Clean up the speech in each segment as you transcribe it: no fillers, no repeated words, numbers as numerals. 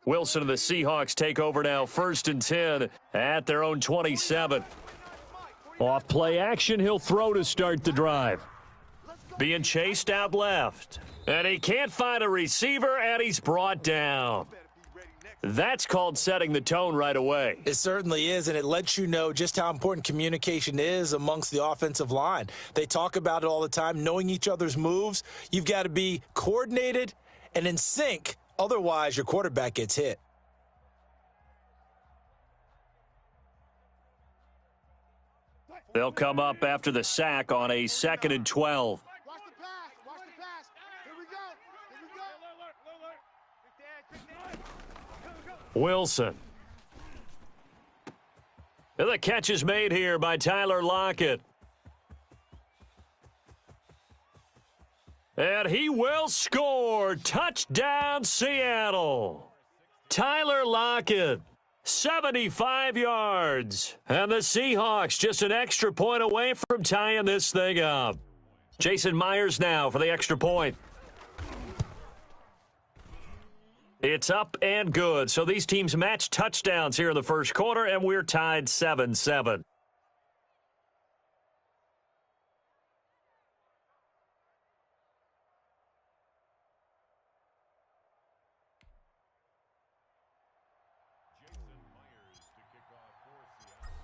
Wilson and the Seahawks take over now, 1st and 10 at their own 27. Off play action, he'll throw to start the drive. Being chased out left. And he can't find a receiver, and he's brought down. That's called setting the tone right away. It certainly is, and it lets you know just how important communication is amongst the offensive line. They talk about it all the time, knowing each other's moves. You've got to be coordinated and in sync, otherwise your quarterback gets hit. They'll come up after the sack on a 2nd and 12. Watch the pass. Watch the pass. Here we go. Here we go. Wilson. And the catch is made here by Tyler Lockett. And he will score. Touchdown, Seattle. Tyler Lockett, 75 yards. And the Seahawks just an extra point away from tying this thing up. Jason Myers now for the extra point. It's up and good. So these teams match touchdowns here in the first quarter, and we're tied 7-7.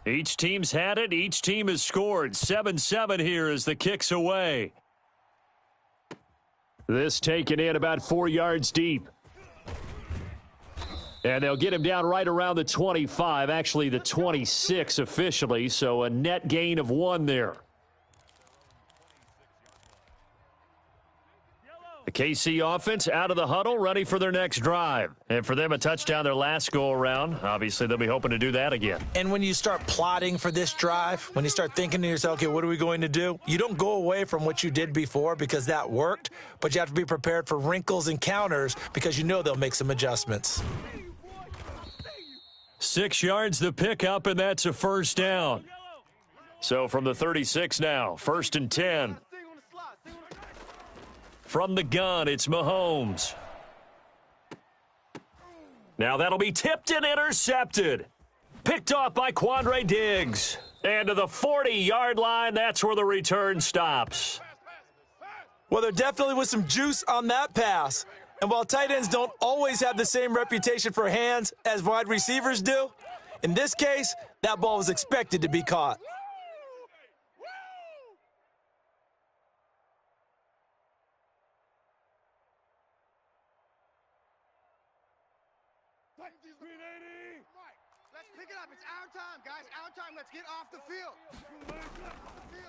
Each team's had it. Each team has scored. 7-7 here as the kick's away. This taken in about 4 yards deep. And they'll get him down right around the 25, actually the 26 officially, so a net gain of 1 there. The KC offense out of the huddle, ready for their next drive. And for them, a touchdown their last go-around. Obviously, they'll be hoping to do that again. And when you start plotting for this drive, when you start thinking to yourself, okay, what are we going to do? You don't go away from what you did before because that worked, but you have to be prepared for wrinkles and counters because you know they'll make some adjustments. 6 yards the pickup, and that's a first down. So from the 36 now, 1st and 10. From the gun, it's Mahomes. Now that'll be tipped and intercepted. Picked off by Quandre Diggs. And to the 40-yard line, that's where the return stops. Well, there definitely was some juice on that pass. And while tight ends don't always have the same reputation for hands as wide receivers do, in this case, that ball was expected to be caught. Let's pick it up. It's our time, guys. Our time. Let's get off the field.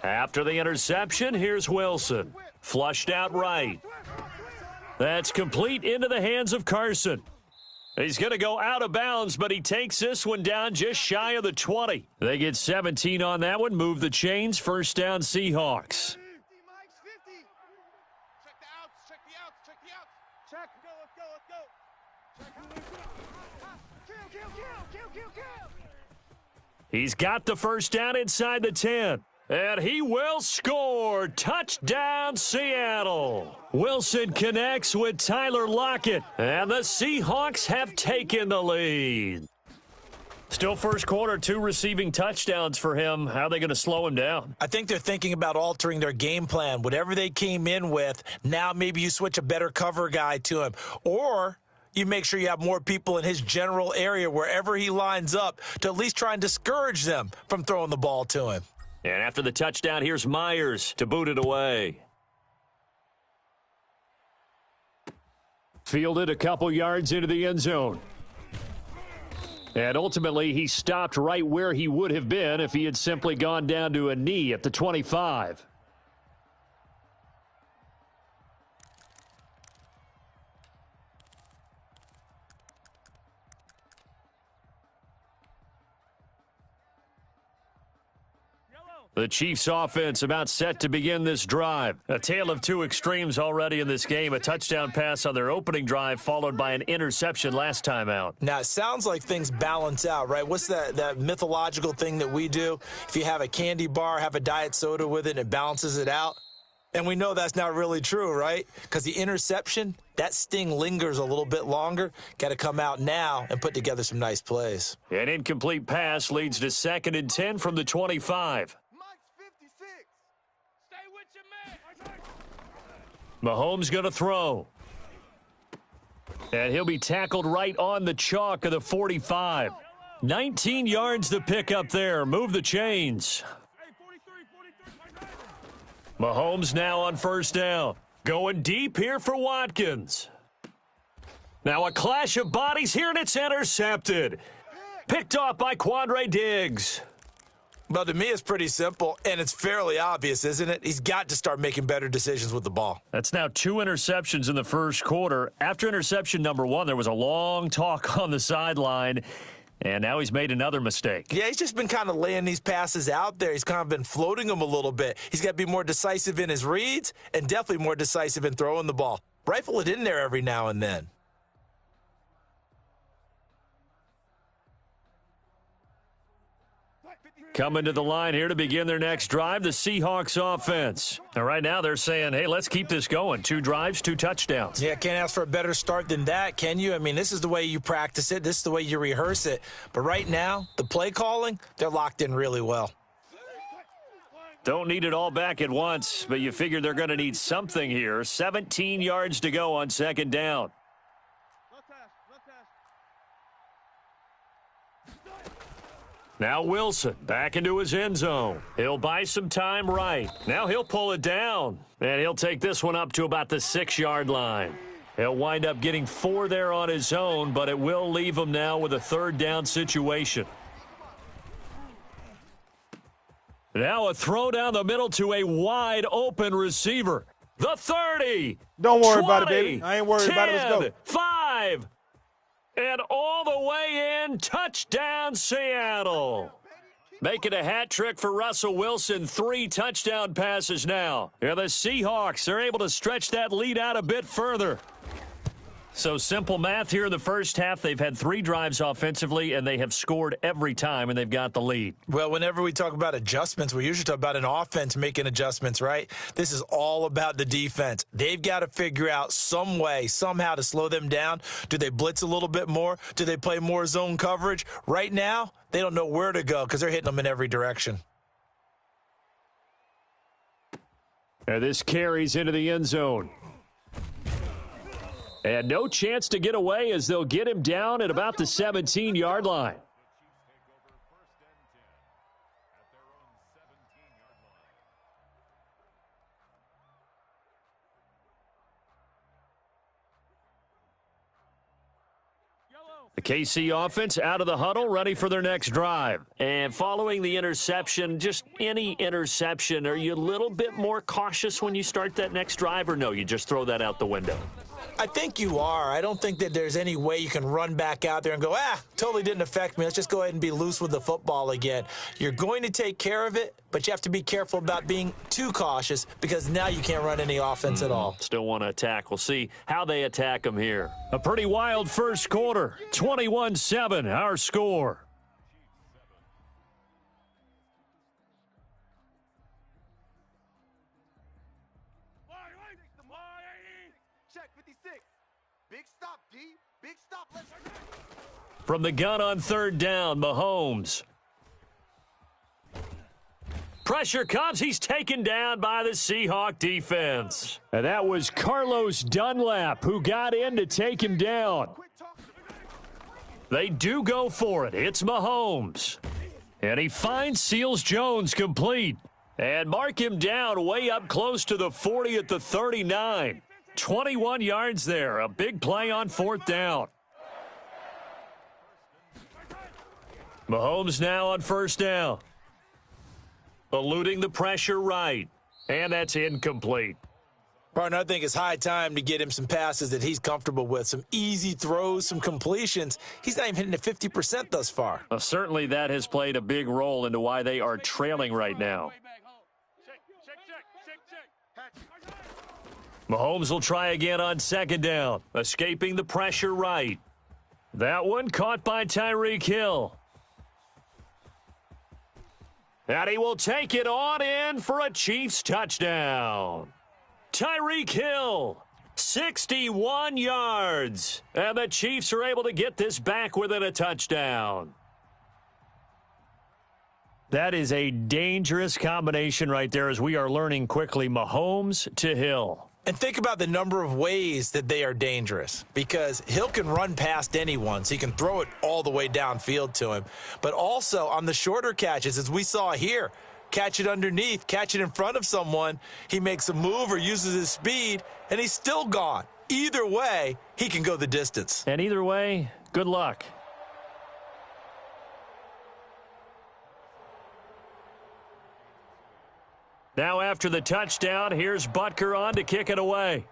After the interception, here's Wilson. Flushed out right. That's complete into the hands of Carson. He's going to go out of bounds, but he takes this one down just shy of the 20. They get 17 on that one. Move the chains. First down, Seahawks. Check the outs. Check. Let's go. Kill. He's got the first down inside the 10. And he will score. Touchdown, Seattle. Wilson connects with Tyler Lockett. And the Seahawks have taken the lead. Still first quarter, 2 receiving touchdowns for him. How are they going to slow him down? I think they're thinking about altering their game plan. Whatever they came in with, now maybe you switch a better cover guy to him. Or you make sure you have more people in his general area wherever he lines up to at least try and discourage them from throwing the ball to him. And after the touchdown, here's Myers to boot it away. Fielded a couple yards into the end zone. And ultimately, he stopped right where he would have been if he had simply gone down to a knee at the 25. The Chiefs offense about set to begin this drive. A tale of 2 extremes already in this game. A touchdown pass on their opening drive followed by an interception last time out. Now, it sounds like things balance out, right? What's that mythological thing that we do? If you have a candy bar, have a diet soda with it, and it balances it out. And we know that's not really true, right? Because the interception, that sting lingers a little bit longer. Got to come out now and put together some nice plays. An incomplete pass leads to 2nd and 10 from the 25. Mike's 56. Stay with your man. Mahomes going to throw. And he'll be tackled right on the chalk of the 45. 19 yards to pick up there. Move the chains. Mahomes now on 1st down. Going deep here for Watkins. Now a clash of bodies here, and it's intercepted. Picked off by Quandre Diggs. Well, to me, it's pretty simple, and it's fairly obvious, isn't it? He's got to start making better decisions with the ball. That's now 2 interceptions in the first quarter. After interception number 1, there was a long talk on the sideline, and now he's made another mistake. Yeah, he's just been kind of laying these passes out there. He's kind of been floating them a little bit. He's got to be more decisive in his reads and definitely more decisive in throwing the ball. Rifle it in there every now and then. Coming to the line here to begin their next drive, the Seahawks offense. And right now they're saying, hey, let's keep this going. 2 drives, 2 touchdowns. Yeah, can't ask for a better start than that, can you? I mean, this is the way you practice it. This is the way you rehearse it. But right now, the play calling, they're locked in really well. Don't need it all back at once, but you figure they're going to need something here. 17 yards to go on 2nd down. Now Wilson back into his end zone. He'll buy some time right. Now he'll pull it down. And he'll take this one up to about the 6-yard line. He'll wind up getting 4 there on his own, but it will leave him now with a 3rd down situation. Now a throw down the middle to a wide open receiver. The 30. Don't worry 20, about it, baby. I ain't worried 10, about it. Let's go. 5. And all the way in, touchdown Seattle. Making a hat trick for Russell Wilson, 3 touchdown passes now. Yeah, the Seahawks are able to stretch that lead out a bit further. So simple math here in the first half. They've had 3 drives offensively, and they have scored every time, and they've got the lead. Well, whenever we talk about adjustments, we usually talk about an offense making adjustments, right? This is all about the defense. They've got to figure out some way, somehow to slow them down. Do they blitz a little bit more? Do they play more zone coverage? Right now, they don't know where to go because they're hitting them in every direction. And this carries into the end zone. And no chance to get away as they'll get him down at about the 17-yard line. The KC offense out of the huddle, ready for their next drive. And following the interception, just any interception, are you a little bit more cautious when you start that next drive, or no, you just throw that out the window? I think you are. I don't think that there's any way you can run back out there and go, totally didn't affect me. Let's just go ahead and be loose with the football again. You're going to take care of it, but you have to be careful about being too cautious because now you can't run any offense at all. Still want to attack. We'll see how they attack them here. A pretty wild first quarter. 21-7, our score. Check 56. Big stop, D. Big stop. Let's From the gun on 3rd down, Mahomes. Pressure comes. He's taken down by the Seahawk defense. And that was Carlos Dunlap who got in to take him down. They do go for it. It's Mahomes. And he finds Seals-Jones complete. And mark him down way up close to the 40 at the 39. 21 yards there. A big play on 4th down. Mahomes now on 1st down. Eluding the pressure right. And that's incomplete. Partner, I think it's high time to get him some passes that he's comfortable with, some easy throws, some completions. He's not even hitting at 50% thus far. Well, certainly that has played a big role into why they are trailing right now. Mahomes will try again on 2nd down, escaping the pressure right. That one caught by Tyreek Hill. And he will take it on in for a Chiefs touchdown. Tyreek Hill. 61 yards. And the Chiefs are able to get this back within a touchdown. That is a dangerous combination right there, as we are learning quickly. Mahomes to Hill. And think about the number of ways that they are dangerous, because Hill can run past anyone, so he can throw it all the way downfield to him. But also on the shorter catches, as we saw here, catch it underneath, catch it in front of someone, he makes a move or uses his speed, and he's still gone. Either way, he can go the distance. And either way, good luck. Now after the touchdown, here's Butker on to kick it away.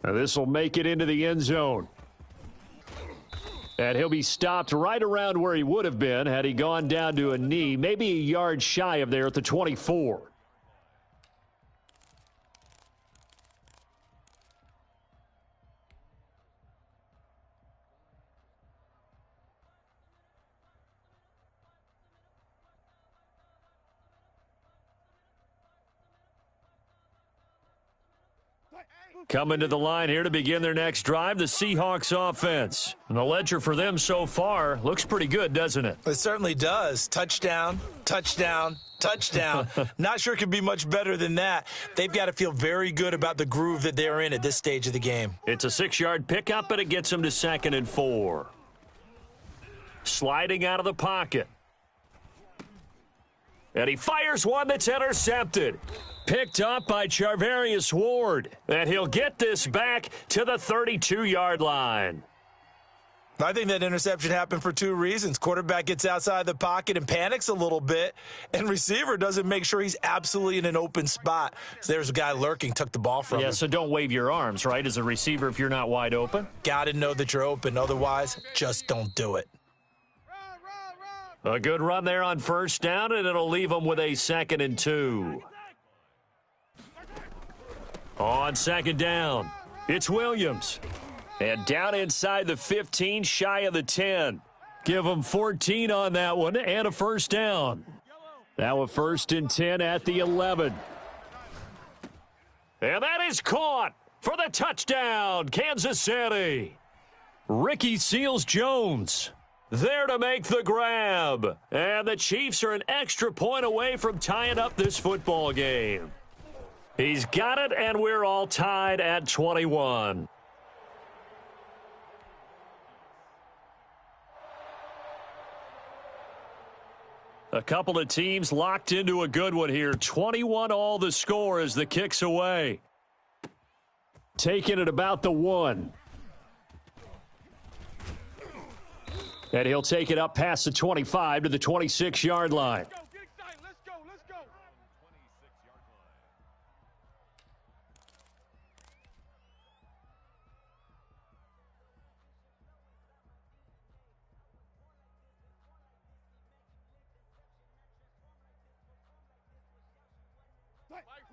Now this will make it into the end zone. And he'll be stopped right around where he would have been had he gone down to a knee, maybe a yard shy of there at the 24. Coming to the line here to begin their next drive, the Seahawks offense. And the ledger for them so far looks pretty good, doesn't it? It certainly does. Touchdown, touchdown, touchdown. Not sure it could be much better than that. They've got to feel very good about the groove that they're in at this stage of the game. It's a 6-yard pickup, and it gets them to 2nd and 4. Sliding out of the pocket. And he fires one that's intercepted. Picked up by Charvarius Ward. And he'll get this back to the 32-yard line. I think that interception happened for 2 reasons. Quarterback gets outside the pocket and panics a little bit, and receiver doesn't make sure he's absolutely in an open spot. So there's a guy lurking, took the ball from him. Yeah, so don't wave your arms, right, as a receiver if you're not wide open. Got to know that you're open. Otherwise, just don't do it. A good run there on 1st down, and it'll leave them with a 2nd and 2. On 2nd down, it's Williams. And down inside the 15, shy of the 10. Give them 14 on that one and a 1st down. Now a 1st and 10 at the 11. And that is caught for the touchdown, Kansas City. Ricky Seals-Jones there to make the grab. And the Chiefs are an extra point away from tying up this football game. He's got it, and we're all tied at 21. A couple of teams locked into a good one here. 21 all the score as the kick's away. Taking it about the 1. And he'll take it up past the 25 to the 26-yard line.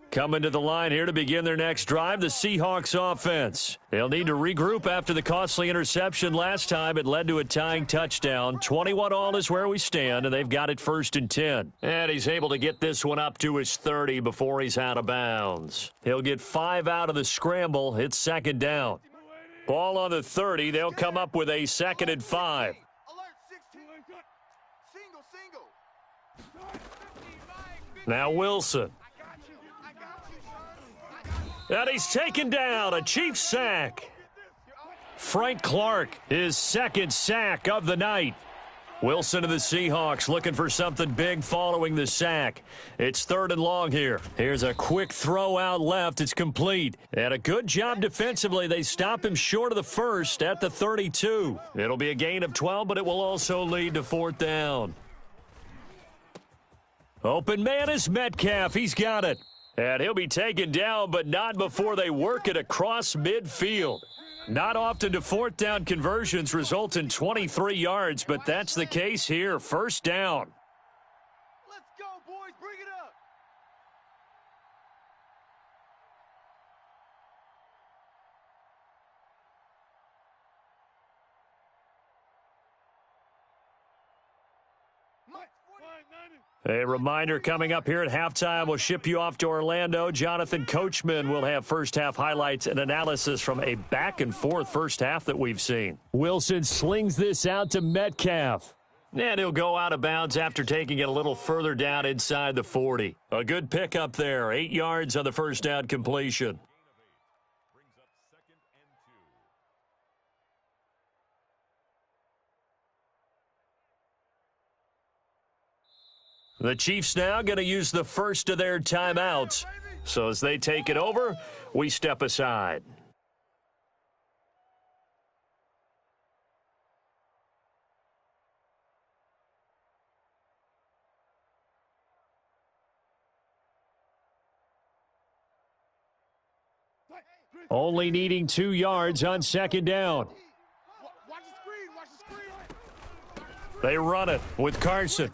Coming to the line here to begin their next drive, the Seahawks offense. They'll need to regroup after the costly interception last time. It led to a tying touchdown. 21 all is where we stand, and they've got it 1st and 10. And he's able to get this one up to his 30 before he's out of bounds. He'll get 5 out of the scramble. It's 2nd down. Ball on the 30. They'll come up with a 2nd and 5. Now Wilson. And he's taken down, a Chiefs sack. Frank Clark, his 2nd sack of the night. Wilson of the Seahawks looking for something big following the sack. It's 3rd and long here. Here's a quick throw out left. It's complete. And a good job defensively. They stop him short of the 1st at the 32. It'll be a gain of 12, but it will also lead to 4th down. Open man is Metcalf. He's got it. And he'll be taken down, but not before they work it across midfield. Not often do 4th down conversions result in 23 yards, but that's the case here. 1st down. Let's go, boys. Bring it up. A reminder coming up here at halftime, we'll ship you off to Orlando. Jonathan Coachman will have first-half highlights and analysis from a back-and-forth first half that we've seen. Wilson slings this out to Metcalf. And he'll go out of bounds after taking it a little further down inside the 40. A good pickup there, 8 yards on the first down completion. The Chiefs now going to use the first of their timeouts. So as they take it over, we step aside. Only needing 2 yards on second down. They run it with Carson.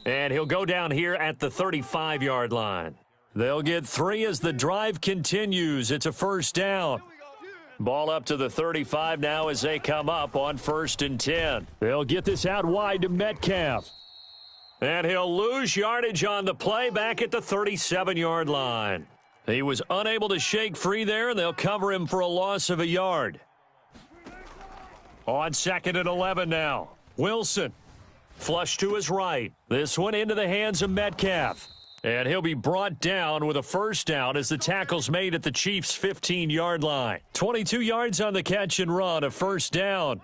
And he'll go down here at the 35-yard line. They'll get 3 as the drive continues. It's a first down. Ball up to the 35 now as they come up on 1st and 10. They'll get this out wide to Metcalf. And he'll lose yardage on the play back at the 37-yard line. He was unable to shake free there, and they'll cover him for a loss of a yard. On 2nd and 11 now. Wilson. Flush to his right. This one into the hands of Metcalf. And he'll be brought down with a first down as the tackle's made at the Chiefs' 15-yard line. 22 yards on the catch and run, a first down.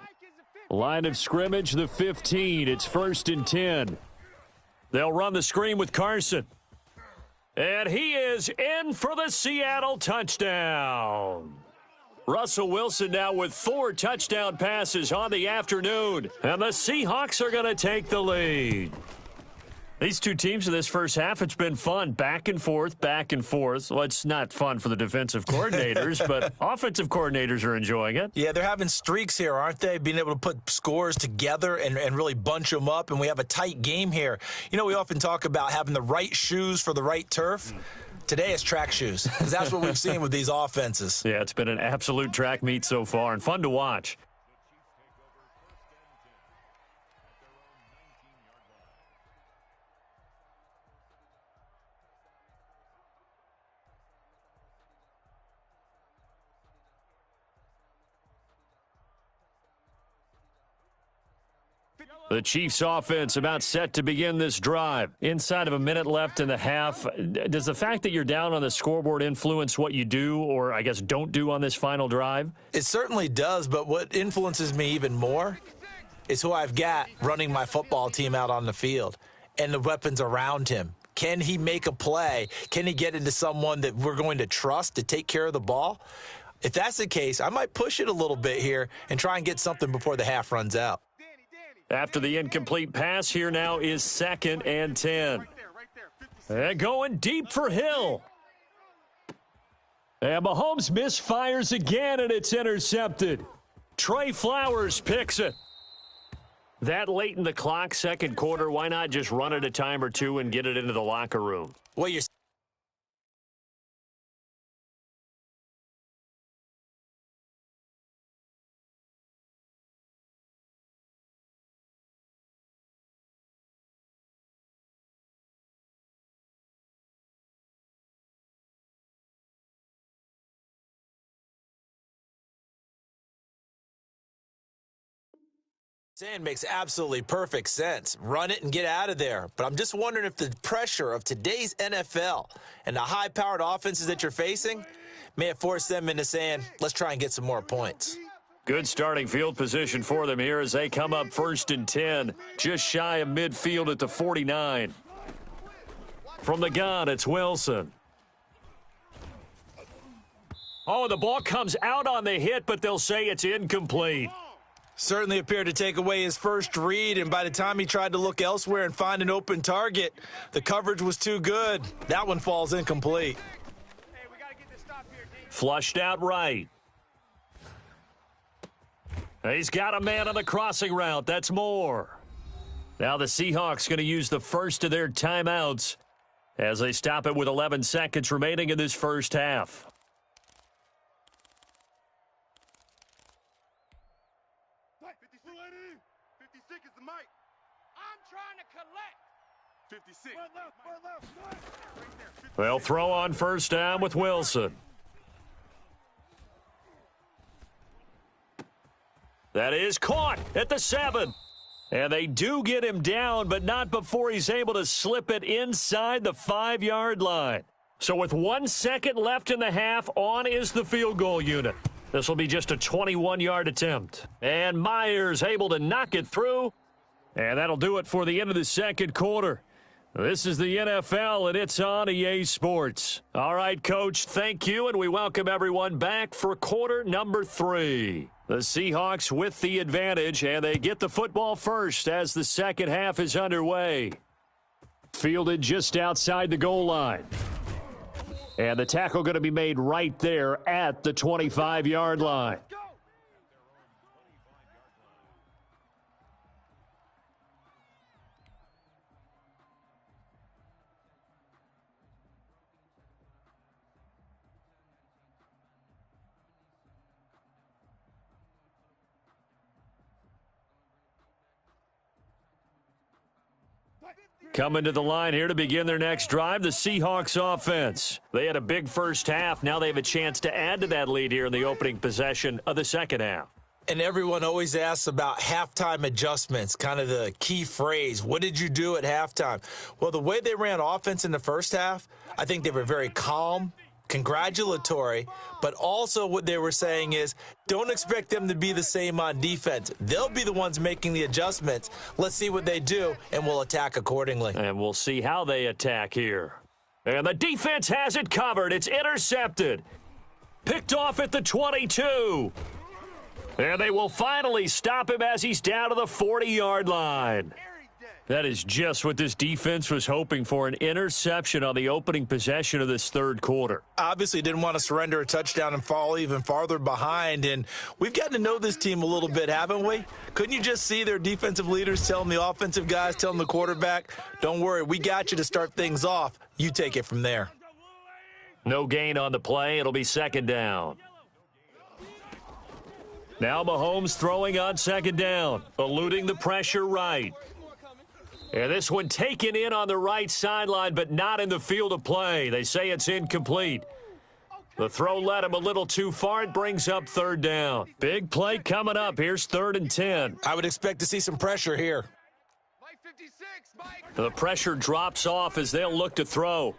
Line of scrimmage, the 15. It's 1st and 10. They'll run the screen with Carson. And he is in for the Seattle touchdown. Russell Wilson now with 4 touchdown passes on the afternoon. And the Seahawks are going to take the lead. These two teams in this first half, it's been fun. Back and forth, back and forth. Well, it's not fun for the defensive coordinators, but offensive coordinators are enjoying it. Yeah, they're having streaks here, aren't they? Being able to put scores together and really bunch them up, and we have a tight game here. You know, we often talk about having the right shoes for the right turf. Today it's track shoes, because that's what we've seen with these offenses. Yeah, it's been an absolute track meet so far and fun to watch. The Chiefs offense about set to begin this drive. Inside of a minute left in the half. Does the fact that you're down on the scoreboard influence what you do or, I guess, don't do on this final drive? It certainly does, but what influences me even more is who I've got running my football team out on the field and the weapons around him. Can he make a play? Can he get into someone that we're going to trust to take care of the ball? If that's the case, I might push it a little bit here and try and get something before the half runs out. After the incomplete pass, here now is 2nd and 10. And going deep for Hill. And Mahomes misfires again, and it's intercepted. Trey Flowers picks it. That late in the clock, second quarter, why not just run it a time or two and get it into the locker room? Well, you're saying makes absolutely perfect sense. Run it and get out of there. But I'm just wondering if the pressure of today's NFL and the high-powered offenses that you're facing may have forced them into saying, let's try and get some more points. Good starting field position for them here as they come up 1st and 10, just shy of midfield at the 49. From the gun, it's Wilson. Oh, the ball comes out on the hit, but they'll say it's incomplete. Certainly appeared to take away his first read, and by the time he tried to look elsewhere and find an open target, the coverage was too good. That one falls incomplete. Flushed out right. He's got a man on the crossing route. That's Moore. Now the Seahawks going to use the first of their timeouts as they stop it with 11 seconds remaining in this first half. 56 is the mic. I'm trying to collect. 56. They'll throw on first down with Wilson. That is caught at the 7. And they do get him down, but not before he's able to slip it inside the 5-yard line. So with 1 second left in the half, on is the field goal unit. This will be just a 21-yard attempt. And Myers able to knock it through. And that'll do it for the end of the second quarter. This is the NFL, and it's on EA Sports. All right, Coach, thank you, and we welcome everyone back for quarter number 3. The Seahawks with the advantage, and they get the football first as the second half is underway. Fielded just outside the goal line. And the tackle going to be made right there at the 25-yard line. Coming to the line here to begin their next drive, the Seahawks offense. They had a big first half. Now they have a chance to add to that lead here in the opening possession of the second half. And everyone always asks about halftime adjustments, kind of the key phrase. What did you do at halftime? Well, the way they ran offense in the first half, I think they were very calm, congratulatory, but also what they were saying is don't expect them to be the same on defense. They'll be the ones making the adjustments. Let's see what they do, and we'll attack accordingly. And we'll see how they attack here. And the defense has it covered. It's intercepted. Picked off at the 22. And they will finally stop him as he's down to the 40-yard line. That is just what this defense was hoping for, an interception on the opening possession of this third quarter. Obviously didn't want to surrender a touchdown and fall even farther behind, and we've gotten to know this team a little bit, haven't we? Couldn't you just see their defensive leaders telling the offensive guys, telling the quarterback, don't worry, we got you to start things off. You take it from there. No gain on the play. It'll be second down. Now Mahomes throwing on second down, eluding the pressure right. And this one taken in on the right sideline, but not in the field of play. They say it's incomplete. The throw led him a little too far. It brings up third down. Big play coming up. Here's 3rd and 10. I would expect to see some pressure here. The pressure drops off as they'll look to throw.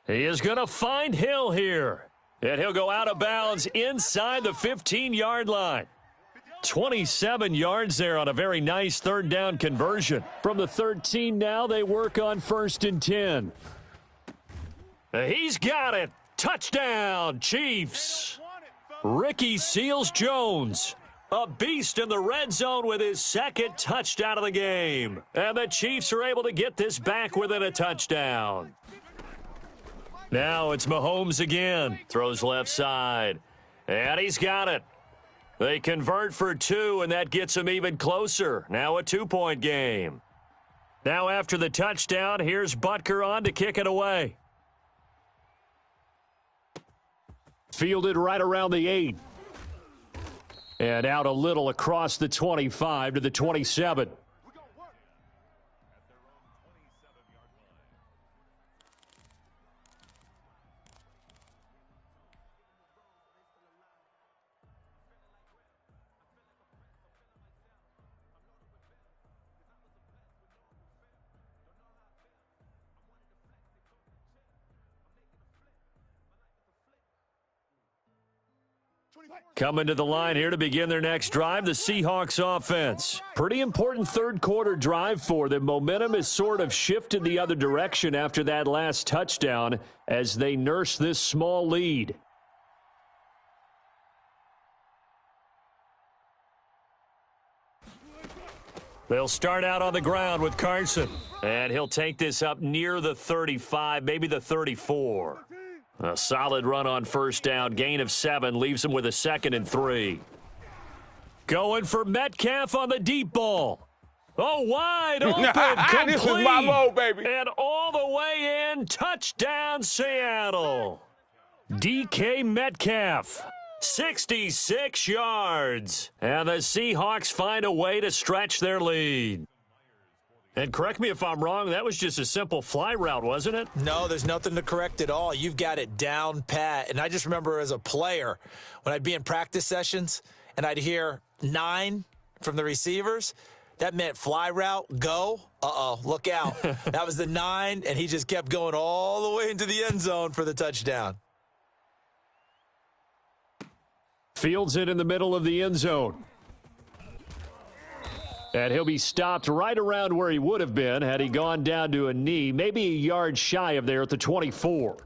He is going to find Hill here. And he'll go out of bounds inside the 15-yard line. 27 yards there on a very nice third down conversion. From the 13 now, they work on 1st and 10. He's got it. Touchdown, Chiefs. Ricky Seals-Jones, a beast in the red zone with his 2nd touchdown of the game. And the Chiefs are able to get this back within a touchdown. Now it's Mahomes again. Throws left side. And he's got it. They convert for 2, and that gets them even closer. Now a 2-point game. Now after the touchdown, here's Butker on to kick it away. Fielded right around the 8. And out a little across the 25 to the 27. Coming to the line here to begin their next drive, the Seahawks offense. Pretty important third quarter drive for them. Momentum has sort of shifted the other direction after that last touchdown as they nurse this small lead. They'll start out on the ground with Carson. And he'll take this up near the 35, maybe the 34. A solid run on first down. Gain of 7 leaves him with a 2nd and 3. Going for Metcalf on the deep ball. Oh, wide open. Complete. This is my mode, baby. And all the way in. Touchdown, Seattle. DK Metcalf. 66 yards. And the Seahawks find a way to stretch their lead. And correct me if I'm wrong, that was just a simple fly route, wasn't it? No, there's nothing to correct at all. You've got it down pat. And I just remember as a player, when I'd be in practice sessions and I'd hear 9 from the receivers, that meant fly route, go. Uh-oh, look out. That was the 9, and he just kept going all the way into the end zone for the touchdown. Fields it in the middle of the end zone. And he'll be stopped right around where he would have been had he gone down to a knee, maybe a yard shy of there at the 24.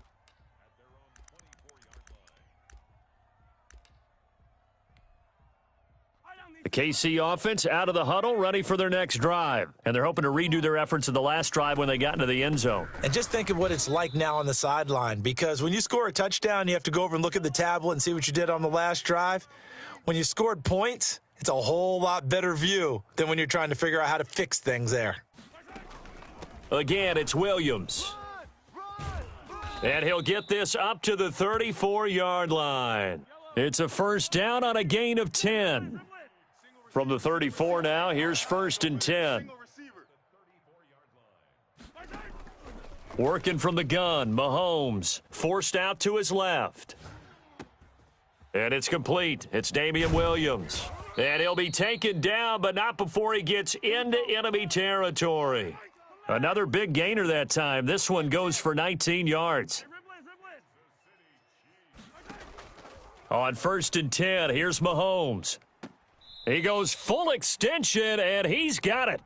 The KC offense out of the huddle, ready for their next drive. And they're hoping to redo their efforts in the last drive when they got into the end zone. And just think of what it's like now on the sideline, because when you score a touchdown, you have to go over and look at the tablet and see what you did on the last drive. When you scored points, it's a whole lot better view than when you're trying to figure out how to fix things there. Again, it's Williams. And he'll get this up to the 34-yard line. It's a first down on a gain of 10. From the 34 now, here's 1st and 10. Working from the gun, Mahomes forced out to his left. And it's complete. It's Damian Williams. And he'll be taken down, but not before he gets into enemy territory. Another big gainer that time. This one goes for 19 yards. On 1st and 10, here's Mahomes. He goes full extension, and he's got it.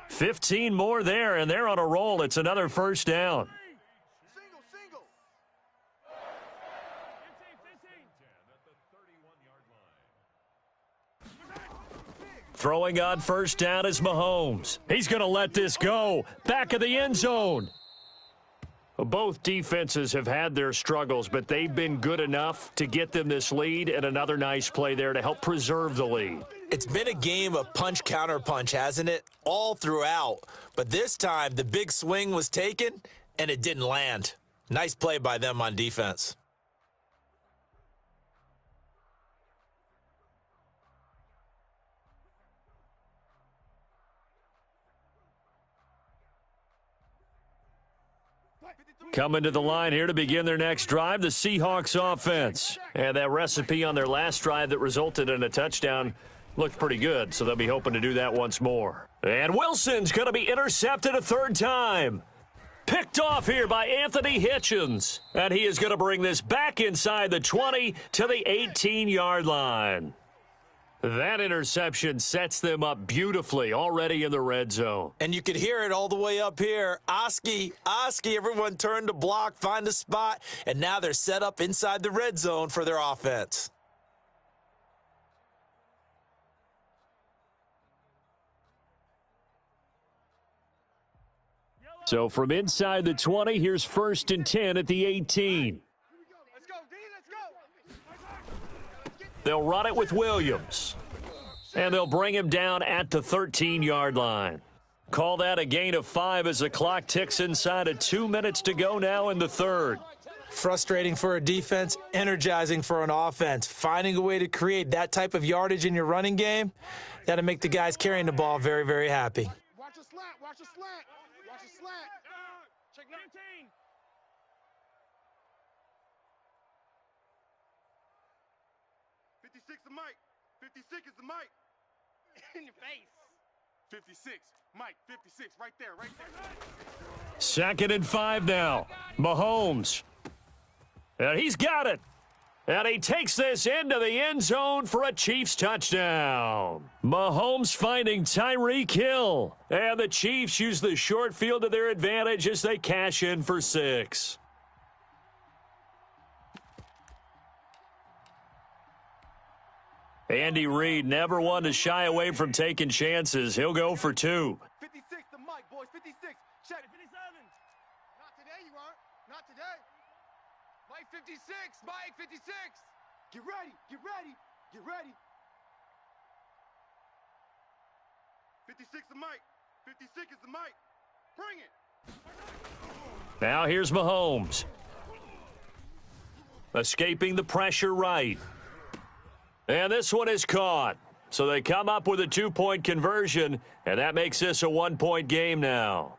15 more there, and they're on a roll. It's another first down. Throwing on first down is Mahomes. He's going to let this go. Back of the end zone. Both defenses have had their struggles, but they've been good enough to get them this lead, and another nice play there to help preserve the lead. It's been a game of punch-counter-punch, hasn't it? All throughout. But this time, the big swing was taken, and it didn't land. Nice play by them on defense. Coming to the line here to begin their next drive, the Seahawks offense. And that recipe on their last drive that resulted in a touchdown looked pretty good, so they'll be hoping to do that once more. And Wilson's going to be intercepted a third time. Picked off here by Anthony Hitchens. And he is going to bring this back inside the 20 to the 18-yard line. That interception sets them up beautifully already in the red zone. And you could hear it all the way up here. Oski, everyone turned to block, find a spot, and now they're set up inside the red zone for their offense. So from inside the 20, here's 1st and 10 at the 18. They'll run it with Williams. And they'll bring him down at the 13-yard line. Call that a gain of 5 as the clock ticks inside of 2 minutes to go now in the third. Frustrating for a defense, energizing for an offense. Finding a way to create that type of yardage in your running game, that'll make the guys carrying the ball very, very happy. Watch a slant, watch a slant, watch a slant. Check 19. 56 the mic. 56 is the mic. In your face. 56. Mike, 56. Right there, right there. 2nd and 5 now. Mahomes. And he's got it. And he takes this into the end zone for a Chiefs touchdown. Mahomes finding Tyreek Hill. And the Chiefs use the short field to their advantage as they cash in for 6. Andy Reid never one to shy away from taking chances. He'll go for 2. 56 the mic, boys. 56. Check 57. Not today, you aren't. Not today. Mike 56. Mike 56. Get ready. Get ready. Get ready. 56 the mic. 56 is the mic. Bring it. Now here's Mahomes. Escaping the pressure right. And this one is caught. So they come up with a 2-point conversion, and that makes this a 1-point game now.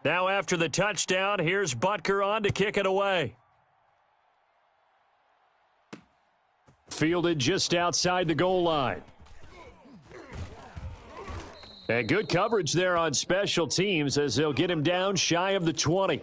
Now after the touchdown, here's Butker on to kick it away. Fielded just outside the goal line. And good coverage there on special teams as they'll get him down shy of the 20.